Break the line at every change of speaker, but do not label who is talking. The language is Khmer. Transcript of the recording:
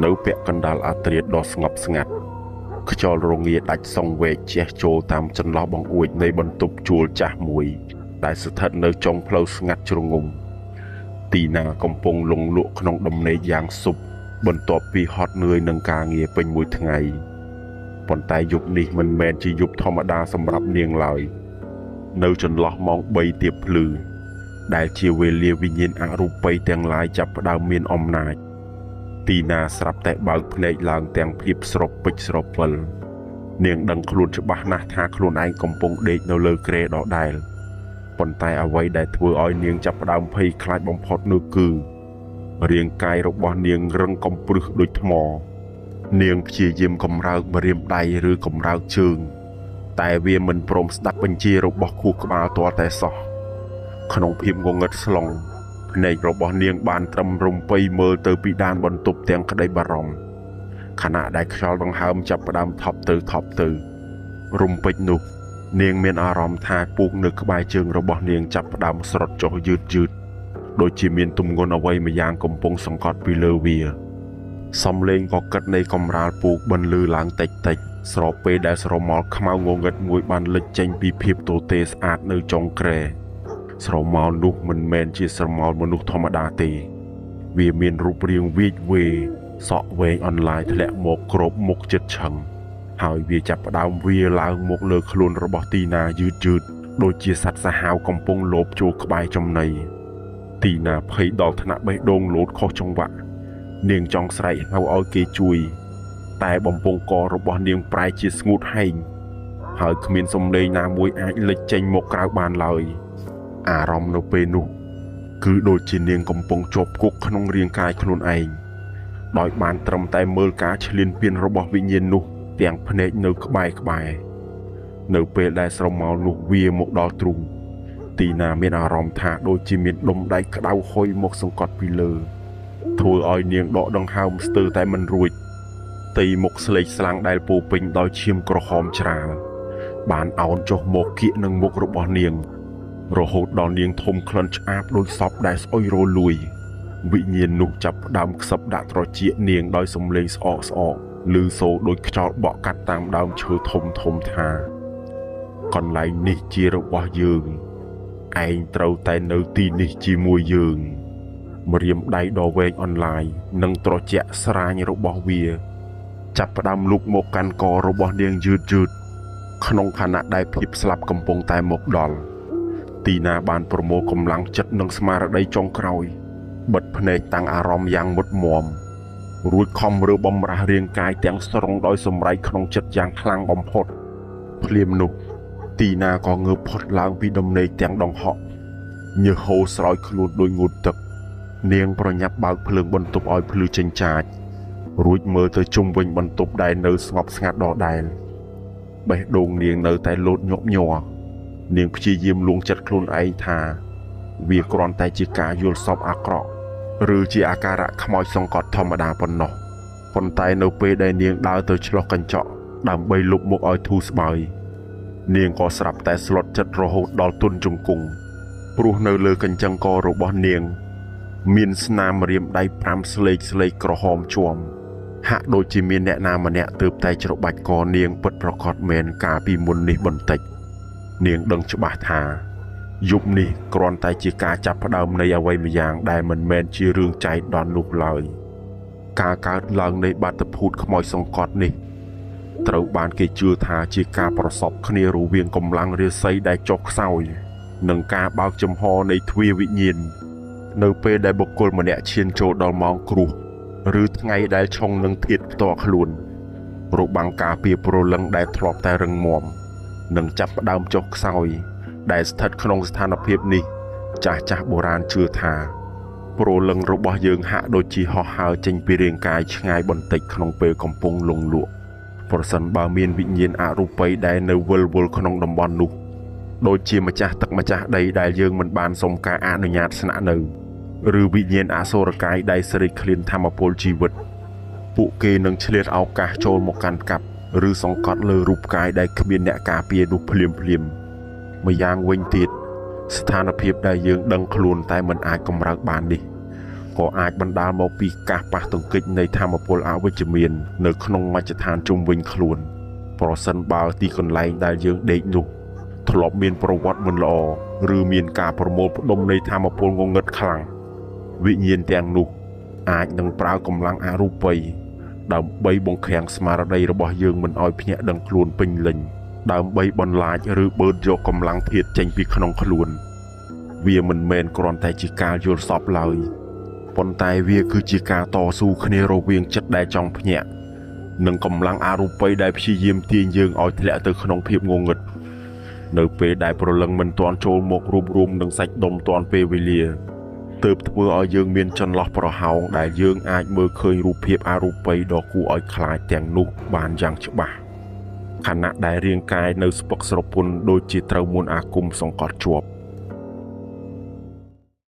នៅពាក់កណ្ដាលអាត្រៀតដ៏ស្ងប់ស្ងាត់ខ្យល់រងាដាច់សងវែកជះចូលតាមចន្លោះបង្អួចនៃបន្ទប់ជួលចាស់មួយដែលស្ថិតនៅចុងផ្លូវស្ងាត់ជ្រងំទីណាកំពុងលងលក់ក្នុងដំណេកយ៉ាងស៊ុបបន្ទាប់ពីហត់នឿយនឹងការងារពេញមួយថ្ងៃប៉ុន្តែយប់នេះមិនមែនជាយប់ធម្មតាសម្រាប់នាងឡើយនៅចន្លោះម៉ោង3ទៀបភ្លឺដែលជាវេលាវិញ្ញាណអរូបីទាំងឡាយចាប់ផ្ដើមមានអំណាចទីណាស្រាប់តែបើកភ្នែកឡើងទាំងភាពស្រពេចស្រពិលនាងដឹងខ្លួនច្បាស់ណាស់ថាខ្លួនឯងកំពុងដេកនៅលើគ្រែដដែលប៉ុន្តែអ្វីដែលធ្វើឲ្យនាងចាប់ផ្ដើមភ័យខ្លាចបំផុតនោះគឺរាងកាយរបស់នាងរឹងកំព្រឹសដូចថ្មនាងព្យាយាមកម្រើកម្រាមដៃឬកម្រើកជើងតែវាមិនព្រមស្ដាប់បញ្ជារបស់ខួរក្បាលទាល់តែសោះក្នុងភាពងងឹតស្លុងភ្នែករបស់នាងបានត្រឹមរំពៃមើលទៅពីដានបន្ទប់ទាំងក្តីបារម្ភខណៈដែលខ្យល់ដង្ហើមចាប់ផ្ដើមថប់ទៅរំពេចនោះនាងមានអារម្មណ៍ថាពូកនៅក្បែរជើងរបស់នាងចាប់ផ្ដើមស្រុតចុះយឺតដូចជាមានទម្ងន់អ្វីម្យ៉ាងកំពុងសង្កត់ពីលើវាសំឡេងកកិតនៃកំរាលពូកបន្លឺឡើងតិចស្របពេលដែលស្រមោលខ្មៅងងឹតមួយបានលេចចេញពីភាពទទេស្អាតនៅចុងគ្រែស្រមោលនោះមិនមែនជាស្រមោលមនុស្សធម្មតាទេវាមានរូបរាងវែកវែសក់វែងអន្លាយធ្លាក់មកគ្របមុខជិតឆឹងហើយវាចាប់ផ្ដើមវាឡើងមកលើខ្លួនរបស់ទីណាយឺតដូចជាសត្វសាហាវកំពុងលបចូលក្បែរចំណីទីណាភ័យដល់ថ្នាក់បេះដូងលោតខុសចង្វាក់នាងចង់ស្រែកហៅឲ្យគេជួយតែបំពង់ករបស់នាងប្រែជាស្ងួតហែងហើយគ្មានសំឡេងណាមួយអាចលេចចេញមកក្រៅបានឡើយអារម្មណ៍នៅពេលនោះគឺដូចជានាងកំពុងជាប់គុកក្នុងរាងកាយខ្លួនឯងដោយបានត្រឹមតែមើលការឈ្លានពានរបស់វិញ្ញាណនោះទាំងភ្នែកនៅក្បែរនៅពេលដែលស្រមោលនោះវាមកដល់ទ្រូងទីណាមានអារម្មណ៍ថាដូចជាមានដុំដៃក្តៅហុយមកសង្កត់ពីលើធ្វើឲ្យនាងដកដង្ហើមស្ទើរតែមិនរួចទីមុខស្លេកស្លាំងដែលពោពេញដោយឈាមក្រហមច្រាលបានអោនចុះមកគៀកនឹងមុខរបស់នាងរហូតដល់នាងធំក្លិនឆ្អាបដូចសពដែលស្អុយរលួយវិញ្ញាណនោះចាប់ផ្ដើមខ្សឹបដាក់ត្រចៀកនាងដោយសំឡេងស្អកឮសូរដូចខ្យល់បក់កាត់តាមដើមឈើធំថាកន្លែងនេះជារបស់យើងឯងត្រូវតែនៅទីនេះជាមួយយើងម្រាមដៃដ៏វែងអន្លាយនិងត្រជាក់ស្រាញរបស់វាចាប់ផ្ដើមលុកមកកាន់ករបស់នាងយឺតក្នុងខណៈដែលភាពស្លាប់កំពុងតែមកដល់ទីណាបានប្រមូលកម្លាំងចិត្តនិងស្មារតីចុងក្រោយបិទភ្នែកតាំងអារម្មណ៍យ៉ាងមុតមមរួចខំរើបំរាស់រាងកាយទាំងស្រុងដោយសម្រេចក្នុងចិត្តយ៉ាងខ្លាំងបំផុតភ្លាមនោះទីណាក៏ងើបផុតឡើងពីដំណេកទាំងដង្ហក់ញើសហូរស្រោចខ្លួនដោយងូតទឹកនាងប្រញាប់បើកភ្លើងបន្ទប់ឲ្យភ្លឺចេញចាចរួចមើលទៅជុំវិញបន្ទប់ដែលនៅស្ងប់ស្ងាត់ដដែលបេះដូងនាងនៅតែលោតញាប់ញ័រនាងព្យាយាមលួងចិត្តខ្លួនឯងថាវាគ្រាន់តែជាការយល់សប្តិអាក្រក់ឬជាអាការៈខ្មោចសង្កត់ធម្មតាប៉ុណ្ណោះប៉ុន្តែនៅពេលដែលនាងដើរទៅឆ្លោះកញ្ចក់ដើម្បីលុបមុខឲ្យធូរស្បើយនាងក៏ស្រាប់តែស្លុតចិត្តរហូតដល់ទន់ជង្គង់ព្រោះនៅលើកញ្ចឹងករបស់នាងមានស្នាមរាមដៃ5ស្លេកក្រហមជាំហាក់ដូចជាមានអ្នកណាម្នាក់ទើបតែច្របាច់កនាងពិតប្រាកដមែនកាលពីមុននេះបន្តិចនាងដឹងច្បាស់ថាយប់នេះគ្រាន់តែជាការចាប់ផ្ដើមនៃអ្វីម្យ៉ាងដែលមិនមែនជារឿងចៃដន្យនោះឡើយការកើតឡើងនៃបាតុភូតខ្មោចសង្កត់នេះត្រូវបានគេជឿថាជាការប្រសពគ្នារវាងកម្លាំងរាសីដែលចុះខ្សោយនិងការបើកចំហនៃទ្វារវិញ្ញាណនៅពេលដែលបុគ្គលម្នាក់ឈានចូលដល់ម៉ោងគ្រោះឬថ្ងៃដែលឆុងនឹងធាតុផ្ទាល់ខ្លួនរបាំងការពារព្រលឹងដែលធ្លាប់តែរឹងមាំនឹងចាប់ផ្ដើមចុះខ្សោយដែលស្ថិតក្នុងស្ថានភាពនេះចាស់បុរាណជឿថាព្រលឹងរបស់យើងហាក់ដូចជាហោះហើរចេញពីរាងកាយឆ្ងាយបន្តិចក្នុងពេលកំពុងលង់លក់ប្រសិនបើមានវិញ្ញាណអរូបីដែលនៅវិលវល់ក្នុងតំបន់នោះដូចជាម្ចាស់ទឹកម្ចាស់ដីដែលយើងមិនបានសុំការអនុញ្ញាតស្នាក់នៅឬវិញ្ញាណអសូរកាយដែលស្រេកឃ្លានធម្មពលជីវិតពួកគេនឹងឆ្លៀតឱកាសចូលមកកាន់កាប់ឬសង្កត់លើរូបកាយដែលគ្មានអ្នកការពារនោះភ្លាមម្យ៉ាងវិញទៀតស្ថានភាពដែលយើងដឹងខ្លួនតែមិនអាចកម្រើកបាននេះ ក៏អាចបណ្ដាលមកពីការប៉ះទង្គិចនៃធម្មពលអវិជ្ជមាននៅក្នុងមជ្ឈដ្ឋានជុំវិញខ្លួនប្រសិនបើទីកន្លែងដែលយើងដេកនោះធ្លាប់មានប្រវត្តិមិនល្អឬមានការប្រមូលផ្ដុំនៃធម្មពលងងឹតខ្លាំងវិញ្ញាណទាំងនោះអាចនឹងប្រើកម្លាំងអរូបីដើម្បីបង្ខាំងស្មារតីរបស់យើងមិនឲ្យភ្ញាក់ដឹងខ្លួនពេញលេញដើម្បីបន្លាចឬបឺតយកកម្លាំងធាតុចេញពីក្នុងខ្លួនវាមិនមែនគ្រាន់តែជាការយល់សប្តិឡើយប៉ុន្តែវាគឺជាការតស៊ូគ្នារវាងចិត្តដែលចង់ភ្ញាក់និងកម្លាំងអរូបីដែលព្យាយាមទាញយើងឲ្យធ្លាក់ទៅក្នុងភាពងងឹតនៅពេលដែលព្រលឹងមិនទាន់ចូលមករួបរวมនឹងសាច់ដុំទាន់ពេលវេលាទើបធ្វើឲ្យយើងមានចន្លោះប្រហោងដែលយើងអាចមើលឃើញរូបភាពអរូបីដ៏គួរឲ្យខ្លាចទាំងនោះបានយ៉ាងច្បាស់ខណៈដែលរាងកាយនៅស្ពឹកស្រពន់ដូចជាត្រូវមន្តអាគមសង្កត់ជាប់